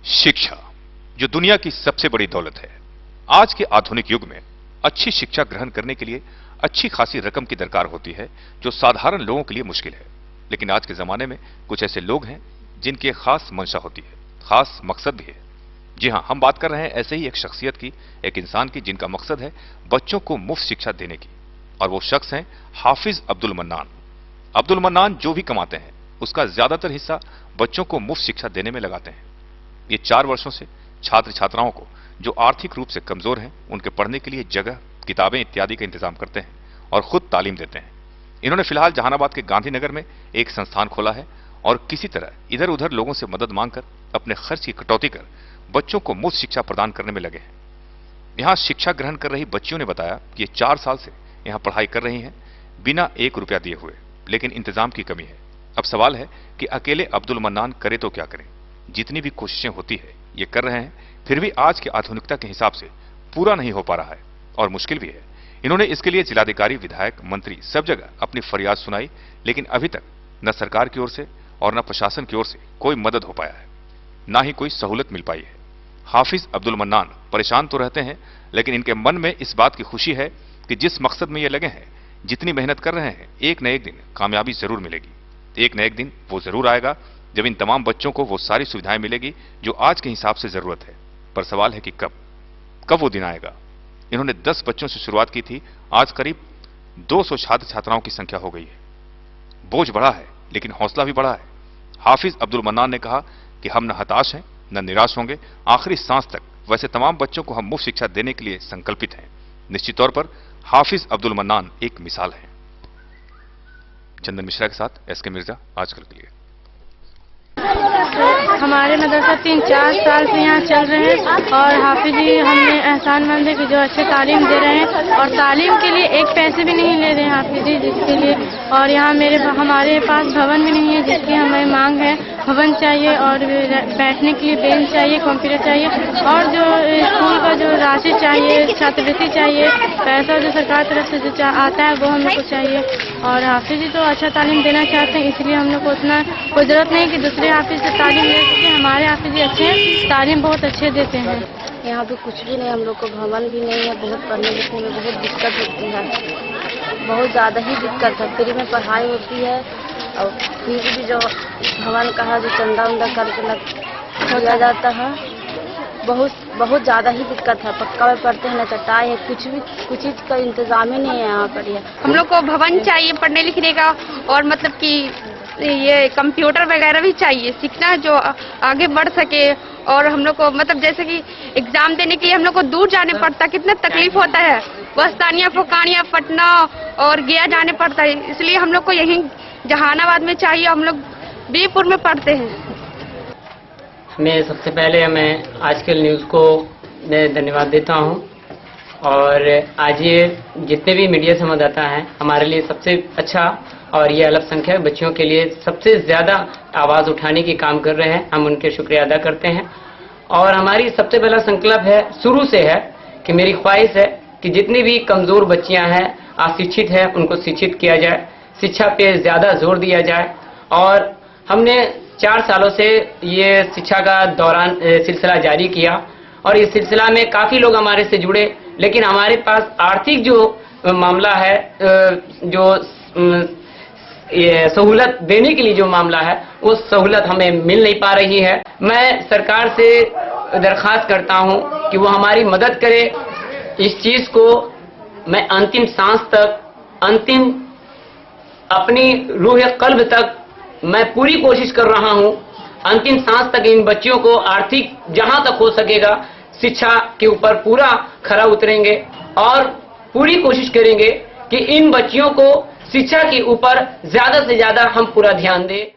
शिक्षा, जो दुनिया की सबसे बड़ी दौलत है। आज के आधुनिक युग में अच्छी शिक्षा ग्रहण करने के लिए अच्छी खासी रकम की दरकार होती है, जो साधारण लोगों के लिए मुश्किल है। लेकिन आज के जमाने में कुछ ऐसे लोग हैं जिनकी एक खास मंशा होती है, खास मकसद भी है। जी हां, हम बात कर रहे हैं ऐसे ही एक शख्सियत की, एक इंसान की, जिनका मकसद है बच्चों को मुफ्त शिक्षा देने की। और वो शख्स हैं हाफिज अब्दुल मन्नान। अब्दुल मन्नान जो भी कमाते हैं उसका ज्यादातर हिस्सा बच्चों को मुफ्त शिक्षा देने में लगाते हैं। ये 4 वर्षों से छात्र छात्राओं को, जो आर्थिक रूप से कमजोर हैं, उनके पढ़ने के लिए जगह, किताबें इत्यादि का इंतजाम करते हैं और खुद तालीम देते हैं। इन्होंने फिलहाल जहानाबाद के गांधीनगर में एक संस्थान खोला है और किसी तरह इधर उधर लोगों से मदद मांगकर अपने खर्च की कटौती कर बच्चों को मुफ्त शिक्षा प्रदान करने में लगे हैं। यहां शिक्षा ग्रहण कर रही बच्चियों ने बताया कि ये 4 साल से यहां पढ़ाई कर रही हैं बिना 1 रुपया दिए हुए, लेकिन इंतजाम की कमी है। अब सवाल है कि अकेले अब्दुल मन्नान करे तो क्या करें। जितनी भी कोशिशें होती है ये कर रहे हैं, फिर भी आज की आधुनिकता के हिसाब से पूरा नहीं हो पा रहा है और मुश्किल भी है। इन्होंने इसके लिए जिलाधिकारी, विधायक, मंत्री सब जगह अपनी फरियाद सुनाई, लेकिन अभी तक न सरकार की ओर से और न प्रशासन की ओर से कोई मदद हो पाया है, ना ही कोई सहूलत मिल पाई है। हाफिज अब्दुल मन्नान परेशान तो रहते हैं, लेकिन इनके मन में इस बात की खुशी है कि जिस मकसद में ये लगे हैं, जितनी मेहनत कर रहे हैं, एक न एक दिन कामयाबी जरूर मिलेगी। एक न एक दिन वो जरूर आएगा जब इन तमाम बच्चों को वो सारी सुविधाएं मिलेगी जो आज के हिसाब से जरूरत है। पर सवाल है कि कब वो दिन आएगा। इन्होंने 10 बच्चों से शुरुआत की थी, आज करीब 200 छात्र छात्राओं की संख्या हो गई है। बोझ बढ़ा है लेकिन हौसला भी बढ़ा है। हाफिज अब्दुल मन्नान ने कहा कि हम न हताश हैं न निराश होंगे, आखिरी सांस तक वैसे तमाम बच्चों को हम मुफ्त शिक्षा देने के लिए संकल्पित हैं। निश्चित तौर पर हाफिज अब्दुल मन्नान एक मिसाल है। चंदन मिश्रा के साथ एसके मिर्जा, आजकल के लिए। हमारे मदरसा 3-4 साल से यहाँ चल रहे हैं और हाफिज जी हमें एहसानमंद है कि जो अच्छे तालीम दे रहे हैं और तालीम के लिए 1 पैसे भी नहीं ले रहे हैं हाफिज जी, जिसके लिए। और यहाँ हमारे पास भवन भी नहीं है, जिसकी हमें मांग है। भवन चाहिए और बैठने के लिए बेंच चाहिए, कंप्यूटर चाहिए और जो स्कूल का जो राशि चाहिए, छात्रवृत्ति चाहिए, पैसा जो सरकार तरफ से जो आता है वो हम लोग को चाहिए। और हाफिज जी तो अच्छा तालीम देना चाहते हैं, इसलिए हम लोग को उतना कोई जरूरत नहीं कि दूसरे हाफिज से तालीम ले सके। हमारे हाफिज जी अच्छे हैं, तालीम बहुत अच्छे देते हैं। यहाँ पे कुछ भी नहीं, हम लोग को भवन भी नहीं है। बहुत पढ़ने लिखने में बहुत दिक्कत होती है, बहुत ज़्यादा ही दिक्कत है। फ्री में पढ़ाई होती है और फीस भी जो भवन का है, जो चंदा उंदा करके दिया जाता है, बहुत ज़्यादा ही दिक्कत है। पक्का में पढ़ते हैं न चटाई है, कुछ चीज़ का इंतजाम ही नहीं है यहाँ पर। हम लोग को भवन चाहिए पढ़ने लिखने का और मतलब कि ये कंप्यूटर वगैरह भी चाहिए, सीखना जो आगे बढ़ सके। और हम लोग को मतलब जैसे कि एग्जाम देने के लिए हम लोग को दूर जाने पड़ता, कितना तकलीफ होता है। बस्तानिया, फोकानिया, पटना और गया जाने पड़ता है, इसलिए हम लोग को यहीं जहानाबाद में चाहिए। हम लोग बीरपुर में पढ़ते हैं। मैं सबसे पहले आजकल न्यूज़ को मैं धन्यवाद देता हूं और आज ये जितने भी मीडिया संवाददाता हैं हमारे लिए सबसे अच्छा और ये अल्पसंख्यक बच्चियों के लिए सबसे ज़्यादा आवाज़ उठाने की काम कर रहे हैं। हम उनके शुक्रिया अदा करते हैं और हमारी सबसे पहला संकल्प है, शुरू से है कि मेरी ख्वाहिश है कि जितनी भी कमज़ोर बच्चियां हैं, अशिक्षित हैं, उनको शिक्षित किया जाए, शिक्षा पे ज़्यादा जोर दिया जाए। और हमने 4 सालों से ये शिक्षा का सिलसिला जारी किया और इस सिलसिला में काफ़ी लोग हमारे से जुड़े, लेकिन हमारे पास आर्थिक जो मामला है, जो ये सहूलत देने के लिए जो मामला है, वो सहूलत हमें मिल नहीं पा रही है। मैं सरकार से दरख्वास्त करता हूं कि वो हमारी मदद करे। इस चीज़ को मैं अंतिम सांस तक, अंतिम अपनी रूह कल्ब तक मैं पूरी कोशिश कर रहा हूं। अंतिम सांस तक इन बच्चियों को आर्थिक जहां तक हो सकेगा शिक्षा के ऊपर पूरा खरा उतरेंगे और पूरी कोशिश करेंगे कि इन बच्चियों को शिक्षा के ऊपर ज्यादा से ज्यादा हम पूरा ध्यान दें।